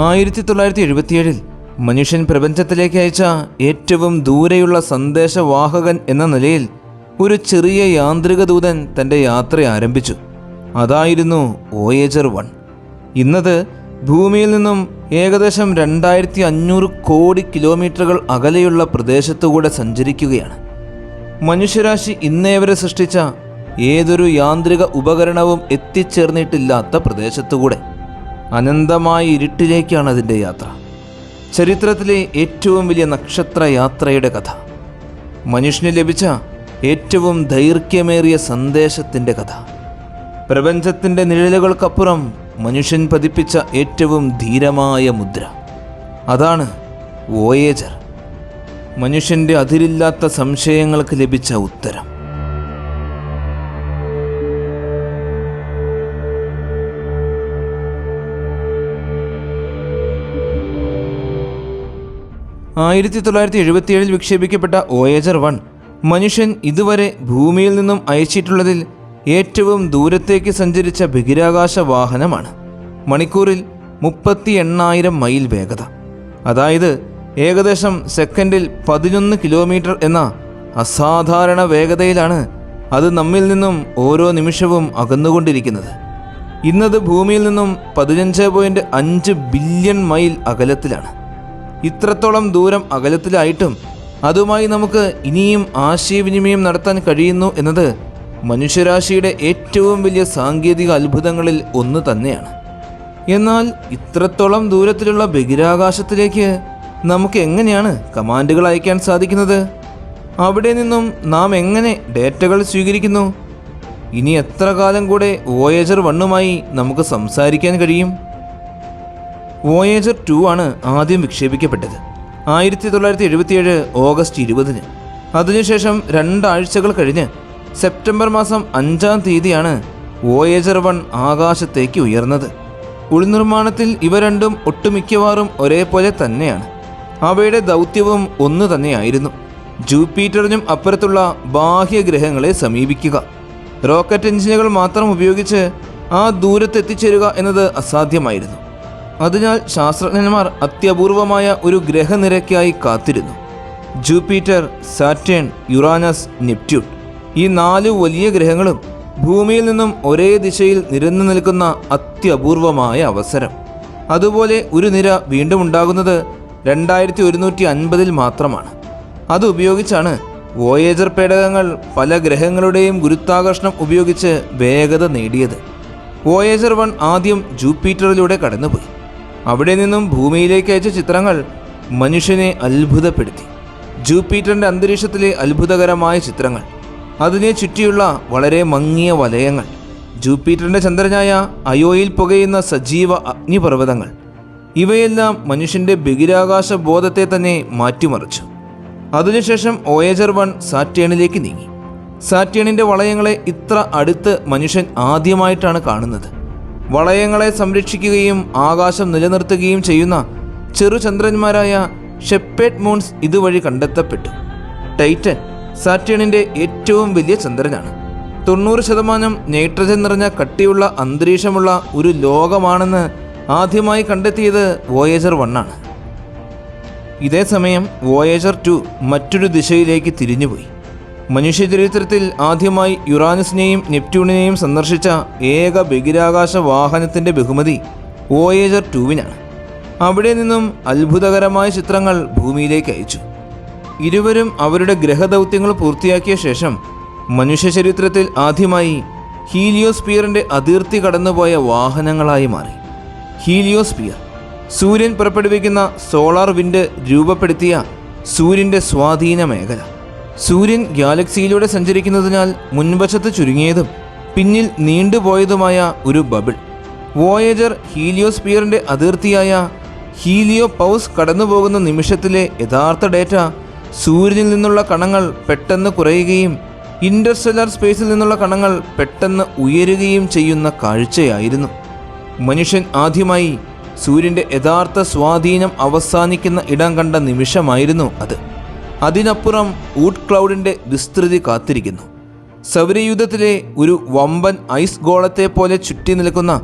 1977 മനുഷ്യൻ പ്രപഞ്ചത്തിലേക്ക് അയച്ച ഏറ്റവും ദൂരെയുള്ള സന്ദേശവാഹകൻ എന്ന നിലയിൽ ഒരു ചെറിയ യാന്ത്രിക ദൂതൻ തൻ്റെ യാത്ര ആരംഭിച്ചു. അതായിരുന്നു വോയേജർ 1. ഇന്നത് ഭൂമിയിൽ നിന്നും ഏകദേശം 2500 കോടി കിലോമീറ്ററുകൾ അകലെയുള്ള പ്രദേശത്തുകൂടെ സഞ്ചരിക്കുകയാണ്. മനുഷ്യരാശി ഇന്നേവരെ സൃഷ്ടിച്ച ഏതൊരു യാന്ത്രിക ഉപകരണവും എത്തിച്ചേർന്നിട്ടില്ലാത്ത പ്രദേശത്തുകൂടെ അനന്തമായ ഇരുട്ടിലേക്കാണ് അതിൻ്റെ യാത്ര. ചരിത്രത്തിലെ ഏറ്റവും വലിയ നക്ഷത്ര യാത്രയുടെ കഥ, മനുഷ്യന് ലഭിച്ച ഏറ്റവും ദൈർഘ്യമേറിയ സന്ദേശത്തിൻ്റെ കഥ, പ്രപഞ്ചത്തിൻ്റെ നിഴലുകൾക്കപ്പുറം മനുഷ്യൻ പതിപ്പിച്ച ഏറ്റവും ധീരമായ മുദ്ര. അതാണ് വോയേജർ, മനുഷ്യൻ്റെ അതിരില്ലാത്ത സംശയങ്ങൾക്ക് ലഭിച്ച ഉത്തരം. ആയിരത്തി 1977 വിക്ഷേപിക്കപ്പെട്ട വോയേജർ 1 മനുഷ്യൻ ഇതുവരെ ഭൂമിയിൽ നിന്നും അയച്ചിട്ടുള്ളതിൽ ഏറ്റവും ദൂരത്തേക്ക് സഞ്ചരിച്ച ബഹിരാകാശ വാഹനമാണ്. മണിക്കൂറിൽ 38,000 മൈൽ വേഗത, അതായത് ഏകദേശം സെക്കൻഡിൽ 11 കിലോമീറ്റർ എന്ന അസാധാരണ വേഗതയിലാണ് അത് നമ്മിൽ നിന്നും ഓരോ നിമിഷവും അകന്നുകൊണ്ടിരിക്കുന്നത്. ഇന്നത് ഭൂമിയിൽ നിന്നും 15.5 ബില്യൺ മൈൽ അകലത്തിലാണ്. ഇത്രത്തോളം ദൂരം അകലത്തിലായിട്ടും അതുമായി നമുക്ക് ഇനിയും ആശയവിനിമയം നടത്താൻ കഴിയുന്നു എന്നത് മനുഷ്യരാശിയുടെ ഏറ്റവും വലിയ സാങ്കേതിക അത്ഭുതങ്ങളിൽ ഒന്ന് തന്നെയാണ്. എന്നാൽ ഇത്രത്തോളം ദൂരത്തിലുള്ള ബഹിരാകാശത്തിലേക്ക് നമുക്ക് എങ്ങനെയാണ് കമാൻഡുകൾ അയക്കാൻ സാധിക്കുന്നത്? അവിടെ നിന്നും നാം എങ്ങനെ ഡേറ്റകൾ സ്വീകരിക്കുന്നു? ഇനി എത്ര കാലം കൂടെ വോയേജർ 1മായി നമുക്ക് സംസാരിക്കാൻ കഴിയും? വോയേജർ 2 ആണ് ആദ്യം വിക്ഷേപിക്കപ്പെട്ടത് 1977 ഓഗസ്റ്റ് 20-ന്. അതിനുശേഷം 2 ആഴ്ചകൾ കഴിഞ്ഞ് സെപ്റ്റംബർ മാസം 5-ാം തീയതിയാണ് വോയേജർ 1 ആകാശത്തേക്ക് ഉയർന്നത്. ഉൾനിർമ്മാണത്തിൽ ഇവ രണ്ടും ഒട്ടുമിക്കവാറും ഒരേപോലെ തന്നെയാണ്. അവയുടെ ദൗത്യവും ഒന്ന് തന്നെയായിരുന്നു: ജൂപ്പിറ്ററിനും അപ്പുറത്തുള്ള ബാഹ്യഗ്രഹങ്ങളെ സമീപിക്കുക. റോക്കറ്റ് എഞ്ചിനുകൾ മാത്രം ഉപയോഗിച്ച് ആ ദൂരത്തെത്തിച്ചേരുക എന്നത് അസാധ്യമായിരുന്നു. അതിനാൽ ശാസ്ത്രജ്ഞന്മാർ അത്യപൂർവമായ ഒരു ഗ്രഹനിരയ്ക്കായി കാത്തിരുന്നു. ജൂപ്പിറ്റർ, സാറ്റേൺ, യുറാനസ്, നെപ്റ്റ്യൂൺ, ഈ 4 വലിയ ഗ്രഹങ്ങളും ഭൂമിയിൽ നിന്നും ഒരേ ദിശയിൽ നിരന്നു നിൽക്കുന്ന അത്യപൂർവമായ അവസരം. അതുപോലെ ഒരു നിര വീണ്ടും ഉണ്ടാകുന്നത് 2150 മാത്രമാണ്. അതുപയോഗിച്ചാണ് വോയേജർ പേടകങ്ങൾ പല ഗ്രഹങ്ങളുടെയും ഗുരുത്വാകർഷണം ഉപയോഗിച്ച് വേഗത നേടിയത്. വോയേജർ 1 ആദ്യം ജൂപ്പിറ്ററിലൂടെ കടന്നുപോയി. അവിടെ നിന്നും ഭൂമിയിലേക്ക് അയച്ച ചിത്രങ്ങൾ മനുഷ്യനെ അത്ഭുതപ്പെടുത്തി. ജൂപ്പിറ്ററിൻ്റെ അന്തരീക്ഷത്തിലെ അത്ഭുതകരമായ ചിത്രങ്ങൾ, അതിനെ ചുറ്റിയുള്ള വളരെ മങ്ങിയ വലയങ്ങൾ, ജൂപ്പിറ്ററിൻ്റെ ചന്ദ്രനായ അയോയിൽ പുകയുന്ന സജീവ അഗ്നിപർവ്വതങ്ങൾ, ഇവയെല്ലാം മനുഷ്യൻ്റെ ബഹിരാകാശ ബോധത്തെ തന്നെ മാറ്റിമറിച്ചു. അതിനുശേഷം വോയേജർ 1 സാറ്റേണിലേക്ക് നീങ്ങി. സാറ്റേണിൻ്റെ വളയങ്ങളെ ഇത്ര അടുത്ത് മനുഷ്യൻ ആദ്യമായിട്ടാണ് കാണുന്നത്. വളയങ്ങളെ സംരക്ഷിക്കുകയും ആകാശം നിലനിർത്തുകയും ചെയ്യുന്ന ചെറുചന്ദ്രന്മാരായ ഷെപ്പേർഡ് മൂൺസ് ഇതുവഴി കണ്ടെത്തപ്പെട്ടു. ടൈറ്റൻ സാറ്റേണിൻ്റെ ഏറ്റവും വലിയ ചന്ദ്രനാണ്. 90% നൈട്രജൻ നിറഞ്ഞ കട്ടിയുള്ള അന്തരീക്ഷമുള്ള ഒരു ലോകമാണെന്ന് ആദ്യമായി കണ്ടെത്തിയത് വോയേജർ 1 ആണ്. ഇതേസമയം വോയേജർ 2 മറ്റൊരു ദിശയിലേക്ക് തിരിഞ്ഞുപോയി. മനുഷ്യചരിത്രത്തിൽ ആദ്യമായി യുറാനസിനെയും നെപ്റ്റ്യൂണിനെയും സന്ദർശിച്ച ഏക ബഹിരാകാശ വാഹനത്തിൻ്റെ ബഹുമതി വോയേജർ 2-നാണ്. അവിടെ നിന്നും അത്ഭുതകരമായ ചിത്രങ്ങൾ ഭൂമിയിലേക്ക് അയച്ചു. ഇരുവരും അവരുടെ ഗ്രഹദൗത്യങ്ങൾ പൂർത്തിയാക്കിയ ശേഷം മനുഷ്യ ചരിത്രത്തിൽ ആദ്യമായി ഹീലിയോസ്ഫിയറിൻ്റെ അതിർത്തി കടന്നുപോയ വാഹനങ്ങളായി മാറി. ഹീലിയോസ്ഫിയർ സൂര്യൻ പുറപ്പെടുവിക്കുന്ന സോളാർ വിൻഡ് രൂപപ്പെടുത്തിയ സൂര്യൻ്റെ സ്വാധീന മേഖല. സൂര്യൻ ഗാലക്സിയിലൂടെ സഞ്ചരിക്കുന്നതിനാൽ മുൻവശത്ത് ചുരുങ്ങിയതും പിന്നിൽ നീണ്ടുപോയതുമായ ഒരു ബബിൾ. വോയേജർ ഹീലിയോസ്ഫിയറിൻ്റെ അതിർത്തിയായ ഹീലിയോപൗസ് കടന്നുപോകുന്ന നിമിഷത്തിലെ യഥാർത്ഥ ഡേറ്റ സൂര്യനിൽ നിന്നുള്ള കണങ്ങൾ പെട്ടെന്ന് കുറയുകയും ഇൻ്റർസ്റ്റെല്ലാർ സ്പേസിൽ നിന്നുള്ള കണങ്ങൾ പെട്ടെന്ന് ഉയരുകയും ചെയ്യുന്ന കാഴ്ചയായിരുന്നു. മനുഷ്യൻ ആദ്യമായി സൂര്യൻ്റെ യഥാർത്ഥ സ്വാധീനം അവസാനിക്കുന്ന ഇടം കണ്ട നിമിഷമായിരുന്നു അത്. അതിനപ്പുറം ഊട്ട് ക്ലൗഡിൻ്റെ വിസ്തൃതി കാത്തിരിക്കുന്നു. സൗരയൂഥത്തിലെ ഒരു വമ്പൻ ഐസ് ഗോളത്തെ പോലെ ചുറ്റി നിൽക്കുന്ന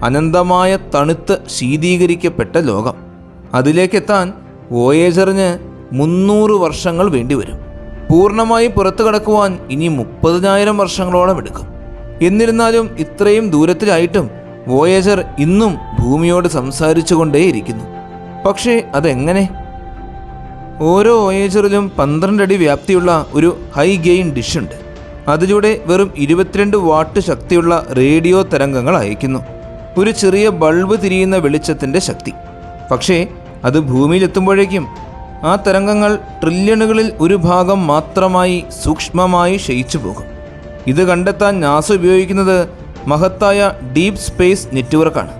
അനന്തമായ തണുത്ത് ശീതീകരിക്കപ്പെട്ട ലോകം. അതിലേക്കെത്താൻ വോയേജറിന് 300 വർഷങ്ങൾ വേണ്ടിവരും. പൂർണ്ണമായി പുറത്തു കടക്കുവാൻ ഇനി 30,000 വർഷങ്ങളോളം എടുക്കും. എന്നിരുന്നാലും ഇത്രയും ദൂരത്തിലായിട്ടും വോയേജർ ഇന്നും ഭൂമിയോട് സംസാരിച്ചു കൊണ്ടേയിരിക്കുന്നു. പക്ഷേ അതെങ്ങനെ? ഓരോ വോയേജറിലും 12 അടി വ്യാപ്തിയുള്ള ഒരു ഹൈ ഗെയിൻ ഡിഷുണ്ട്. അതിലൂടെ വെറും 22 വാട്ട് ശക്തിയുള്ള റേഡിയോ തരംഗങ്ങൾ അയക്കുന്നു. ഒരു ചെറിയ ബൾബ് തിരിയുന്ന വെളിച്ചത്തിൻ്റെ ശക്തി. പക്ഷേ അത് ഭൂമിയിലെത്തുമ്പോഴേക്കും ആ തരംഗങ്ങൾ ട്രില്യണുകളിൽ ഒരു ഭാഗം മാത്രമായി സൂക്ഷ്മമായി ക്ഷയിച്ചു പോകും. ഇത് കണ്ടെത്താൻ നാസ ഉപയോഗിക്കുന്നത് മഹത്തായ ഡീപ് സ്പേസ് നെറ്റ്വർക്കാണ്.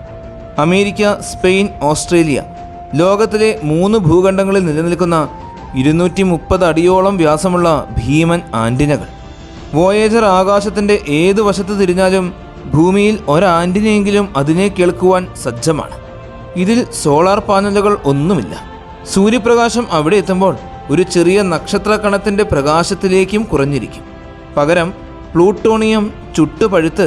അമേരിക്ക, സ്പെയിൻ, ഓസ്ട്രേലിയ, ലോകത്തിലെ 3 ഭൂഖണ്ഡങ്ങളിൽ നിലനിൽക്കുന്ന 230 അടിയോളം വ്യാസമുള്ള ഭീമൻ ആൻറ്റിനകൾ. വോയേജർ ആകാശത്തിൻ്റെ ഏതു വശത്ത് തിരിഞ്ഞാലും ഭൂമിയിൽ ഒരാൻറ്റിനയെങ്കിലും അതിനെ കേൾക്കുവാൻ സജ്ജമാണ്. ഇതിൽ സോളാർ പാനലുകൾ ഒന്നുമില്ല. സൂര്യപ്രകാശം അവിടെ എത്തുമ്പോൾ ഒരു ചെറിയ നക്ഷത്രക്കണത്തിൻ്റെ പ്രകാശത്തിലേക്കും കുറഞ്ഞിരിക്കും. പകരം പ്ലൂട്ടോണിയം ചുട്ടുപഴുത്ത്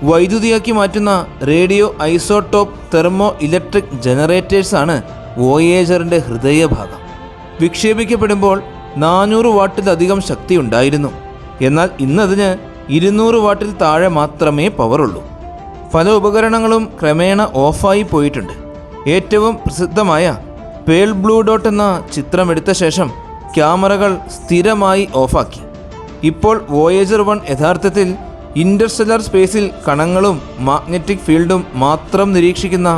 വൈദ്യുതിയാക്കി മാറ്റുന്ന റേഡിയോ ഐസോട്ടോപ്പ് തെർമോ ഇലക്ട്രിക് ജനറേറ്റേഴ്സാണ് വോയേജറിൻ്റെ ഹൃദയഭാഗം. വിക്ഷേപിക്കപ്പെടുമ്പോൾ 400 വാട്ടിലധികം ശക്തി ഉണ്ടായിരുന്നു. എന്നാൽ ഇന്നതിന് 200 വാട്ടിൽ താഴെ മാത്രമേ പവറുള്ളൂ. പല ഉപകരണങ്ങളും ക്രമേണ ഓഫായി പോയിട്ടുണ്ട്. ഏറ്റവും പ്രസിദ്ധമായ പേൾ ബ്ലൂ ഡോട്ട് എന്ന ചിത്രമെടുത്ത ശേഷം ക്യാമറകൾ സ്ഥിരമായി ഓഫാക്കി. ഇപ്പോൾ വോയേജർ 1 യഥാർത്ഥത്തിൽ ഇൻ്റർസ്റ്റെല്ലർ സ്പേസിൽ കണങ്ങളും മാഗ്നറ്റിക് ഫീൽഡും മാത്രം നിരീക്ഷിക്കുന്ന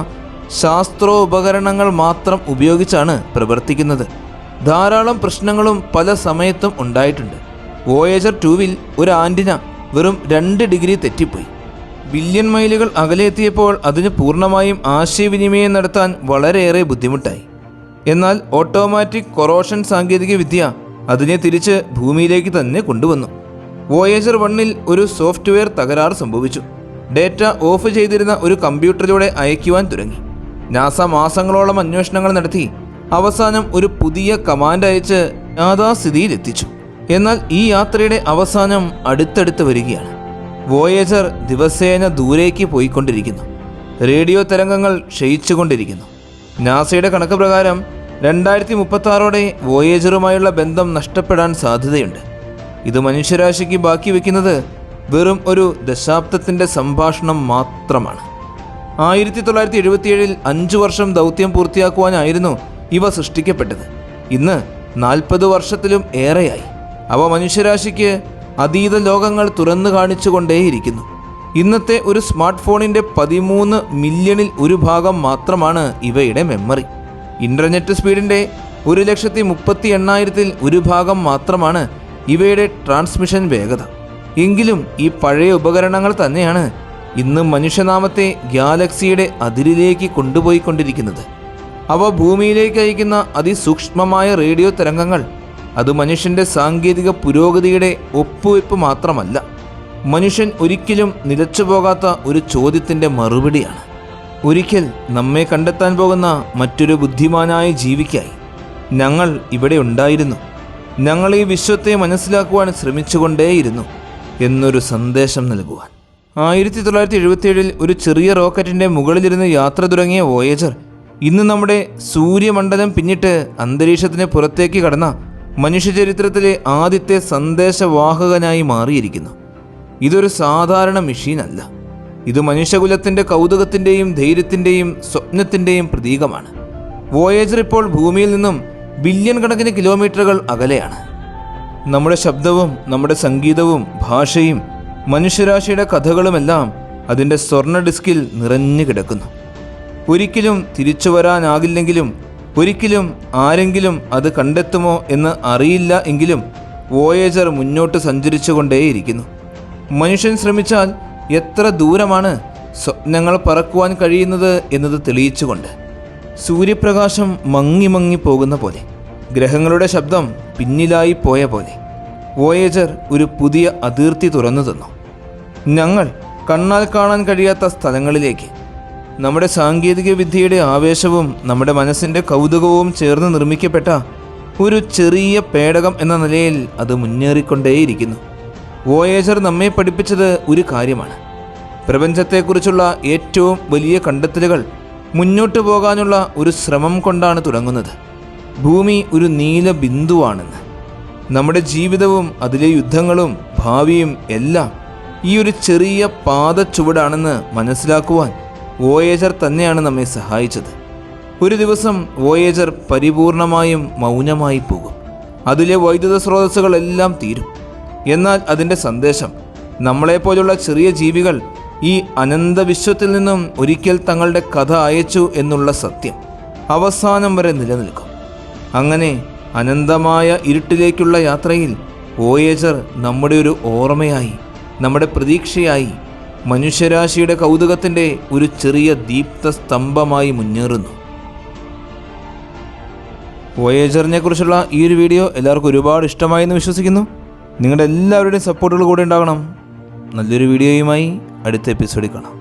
ശാസ്ത്രോപകരണങ്ങൾ മാത്രം ഉപയോഗിച്ചാണ് പ്രവർത്തിക്കുന്നത്. ധാരാളം പ്രശ്നങ്ങളും പല സമയത്തും ഉണ്ടായിട്ടുണ്ട്. വോയേജർ 2-വിൽ ഒരു ആൻറ്റിന വെറും 2 ഡിഗ്രി തെറ്റിപ്പോയി. ബില്യൺ മൈലുകൾ അകലെ എത്തിയപ്പോൾ അതിന് പൂർണ്ണമായും ആശയവിനിമയം നടത്താൻ വളരെയേറെ ബുദ്ധിമുട്ടായി. എന്നാൽ ഓട്ടോമാറ്റിക് കൊറോഷൻ സാങ്കേതിക വിദ്യ അതിനെ തിരിച്ച് ഭൂമിയിലേക്ക് തന്നെ കൊണ്ടുവന്നു. വോയേജർ 1-ൽ ഒരു സോഫ്റ്റ്വെയർ തകരാർ സംഭവിച്ചു. ഡേറ്റ ഓഫ് ചെയ്തിരുന്ന ഒരു കമ്പ്യൂട്ടറിലൂടെ അയക്കുവാൻ തുടങ്ങി. നാസ മാസങ്ങളോളം അന്വേഷണങ്ങൾ നടത്തി അവസാനം ഒരു പുതിയ കമാൻഡ് അയച്ച് യാഥാസ്ഥിതിയിലെത്തിച്ചു. എന്നാൽ ഈ യാത്രയുടെ അവസാനം അടുത്തടുത്ത് വരികയാണ്. വോയേജർ ദിവസേന ദൂരേക്ക് പോയിക്കൊണ്ടിരിക്കുന്നു. റേഡിയോ തരംഗങ്ങൾ ക്ഷയിച്ചുകൊണ്ടിരിക്കുന്നു. നാസയുടെ കണക്ക് പ്രകാരം 2036 വോയേജറുമായുള്ള ബന്ധം നഷ്ടപ്പെടാൻ സാധ്യതയുണ്ട്. ഇത് മനുഷ്യരാശിക്ക് ബാക്കി വയ്ക്കുന്നത് വെറും ഒരു ദശാബ്ദത്തിൻ്റെ സംഭാഷണം മാത്രമാണ്. 1977-ൽ 5 വർഷം ദൗത്യം പൂർത്തിയാക്കുവാനായിരുന്നു ഇവ സൃഷ്ടിക്കപ്പെട്ടത്. ഇന്ന് 40 വർഷത്തിലും ഏറെയായി. അവ മനുഷ്യരാശിക്ക് അതീത ലോകങ്ങൾ തുറന്നു കാണിച്ചുകൊണ്ടേയിരിക്കുന്നു. ഇന്നത്തെ ഒരു സ്മാർട്ട് ഫോണിൻ്റെ 13 മില്യണിൽ ഒരു ഭാഗം മാത്രമാണ് ഇവയുടെ മെമ്മറി. ഇൻ്റർനെറ്റ് സ്പീഡിൻ്റെ 1,38,000-ൽ ഒരു ഭാഗം മാത്രമാണ് ഇവയുടെ ട്രാൻസ്മിഷൻ വേഗത. എങ്കിലും ഈ പഴയ ഉപകരണങ്ങൾ തന്നെയാണ് ഇന്ന് മനുഷ്യനാമത്തെ ഗാലക്സിയുടെ അതിരിലേക്ക് കൊണ്ടുപോയിക്കൊണ്ടിരിക്കുന്നത്. അവ ഭൂമിയിലേക്ക് അയക്കുന്ന അതിസൂക്ഷ്മമായ റേഡിയോ തരംഗങ്ങൾ അത് മനുഷ്യൻ്റെ സാങ്കേതിക പുരോഗതിയുടെ ഒപ്പുവയ്പ് മാത്രമല്ല, മനുഷ്യൻ ഒരിക്കലും നിലച്ചു പോകാത്ത ഒരു ചോദ്യത്തിൻ്റെ മറുപടിയാണ്. ഒരിക്കൽ നമ്മെ കണ്ടെത്താൻ പോകുന്ന മറ്റൊരു ബുദ്ധിമാനായ ജീവിക്കായി ഞങ്ങൾ ഇവിടെ ഉണ്ടായിരുന്നു. ഞങ്ങൾ ഈ വിശ്വത്തെ മനസ്സിലാക്കുവാൻ ശ്രമിച്ചുകൊണ്ടേയിരുന്നു എന്നൊരു സന്ദേശം നൽകുവാൻ. 1977-ൽ ഒരു ചെറിയ റോക്കറ്റിൻ്റെ മുകളിലിരുന്ന് യാത്ര തുടങ്ങിയ വോയേജർ ഇന്ന് നമ്മുടെ സൂര്യമണ്ഡലം പിന്നിട്ട് അന്തരീക്ഷത്തിന് പുറത്തേക്ക് കടന്ന മനുഷ്യചരിത്രത്തിലെ ആദ്യത്തെ സന്ദേശവാഹകനായി മാറിയിരിക്കുന്നു. ഇതൊരു സാധാരണ മെഷീനല്ല. ഇത് മനുഷ്യകുലത്തിൻ്റെ കൗതുകത്തിൻ്റെയും ധൈര്യത്തിൻ്റെയും സ്വപ്നത്തിൻ്റെയും പ്രതീകമാണ്. വോയേജർ ഇപ്പോൾ ഭൂമിയിൽ നിന്നും ബില്യൺ കണക്കിന് കിലോമീറ്ററുകൾ അകലെയാണ്. നമ്മുടെ ശബ്ദവും നമ്മുടെ സംഗീതവും ഭാഷയും മനുഷ്യരാശിയുടെ കഥകളുമെല്ലാം അതിൻ്റെ സ്വർണ്ണ ഡിസ്കിൽ നിറഞ്ഞു കിടക്കുന്നു. ഒരിക്കലും തിരിച്ചു വരാനാകില്ലെങ്കിലും ഒരിക്കലും ആരെങ്കിലും അത് കണ്ടെത്തുമോ എന്ന് അറിയില്ല. എങ്കിലും വോയേജർ മുന്നോട്ട് സഞ്ചരിച്ചുകൊണ്ടേയിരിക്കുന്നു. മനുഷ്യൻ ശ്രമിച്ചാൽ എത്ര ദൂരമാണ് സ്വപ്നങ്ങൾ പറക്കുവാൻ കഴിയുന്നത് എന്നത് തെളിയിച്ചുകൊണ്ട്. സൂര്യപ്രകാശം മങ്ങി മങ്ങി പോകുന്ന പോലെ, ഗ്രഹങ്ങളുടെ ശബ്ദം പിന്നിലായി പോയ പോലെ വോയേജർ ഒരു പുതിയ അതിർത്തി തുറന്നു തന്നു. ഞങ്ങൾ കണ്ണാൽ കാണാൻ കഴിയാത്ത സ്ഥലങ്ങളിലേക്ക്. നമ്മുടെ സാങ്കേതിക വിദ്യയുടെ ആവേശവും നമ്മുടെ മനസ്സിൻ്റെ കൗതുകവും ചേർന്ന് നിർമ്മിക്കപ്പെട്ട ഒരു ചെറിയ പേടകം എന്ന നിലയിൽ അത് മുന്നേറിക്കൊണ്ടേയിരിക്കുന്നു. വോയേജർ നമ്മെ പഠിപ്പിച്ചത് ഒരു കാര്യമാണ്: പ്രപഞ്ചത്തെക്കുറിച്ചുള്ള ഏറ്റവും വലിയ കണ്ടെത്തലുകൾ മുന്നോട്ടു പോകാനുള്ള ഒരു ശ്രമം കൊണ്ടാണ് തുടങ്ങുന്നത്. ഭൂമി ഒരു നീല ബിന്ദുവാണെന്ന്. നമ്മുടെ ജീവിതവും അതിലെ യുദ്ധങ്ങളും ഭാവിയും എല്ലാം ഈ ഒരു ചെറിയ പാദച്ചുവടാണെന്ന് മനസ്സിലാക്കുവാൻ വോയേജർ തന്നെയാണ് നമ്മെ സഹായിച്ചത്. ഒരു ദിവസം വോയേജർ പരിപൂർണമായും മൗനമായി പോകും. അതിലെ വൈദ്യുത സ്രോതസ്സുകളെല്ലാം തീരും. എന്നാൽ അതിൻ്റെ സന്ദേശം നമ്മളെപ്പോലുള്ള ചെറിയ ജീവികൾ ഈ അനന്തവിശ്വത്തിൽ നിന്നും ഒരിക്കൽ തങ്ങളുടെ കഥ അയച്ചു എന്നുള്ള സത്യം അവസാനം വരെ നിലനിൽക്കും. അങ്ങനെ അനന്തമായ ഇരുട്ടിലേക്കുള്ള യാത്രയിൽ വോയേജർ നമ്മുടെ ഒരു ഓർമ്മയായി, നമ്മുടെ പ്രതീക്ഷയായി, മനുഷ്യരാശിയുടെ കൗതുകത്തിൻ്റെ ഒരു ചെറിയ ദീപ്ത സ്തംഭമായി മുന്നേറുന്നു. വോയേജറിനെ കുറിച്ചുള്ള ഈ ഒരു വീഡിയോ എല്ലാവർക്കും ഒരുപാട് ഇഷ്ടമായി എന്ന് വിശ്വസിക്കുന്നു. നിങ്ങളുടെ എല്ലാവരുടെയും സപ്പോർട്ടുകൾ കൂടെ ഉണ്ടാകണം. നല്ലൊരു വീഡിയോയുമായി അടുത്ത എപ്പിസോഡിൽ കാണാം.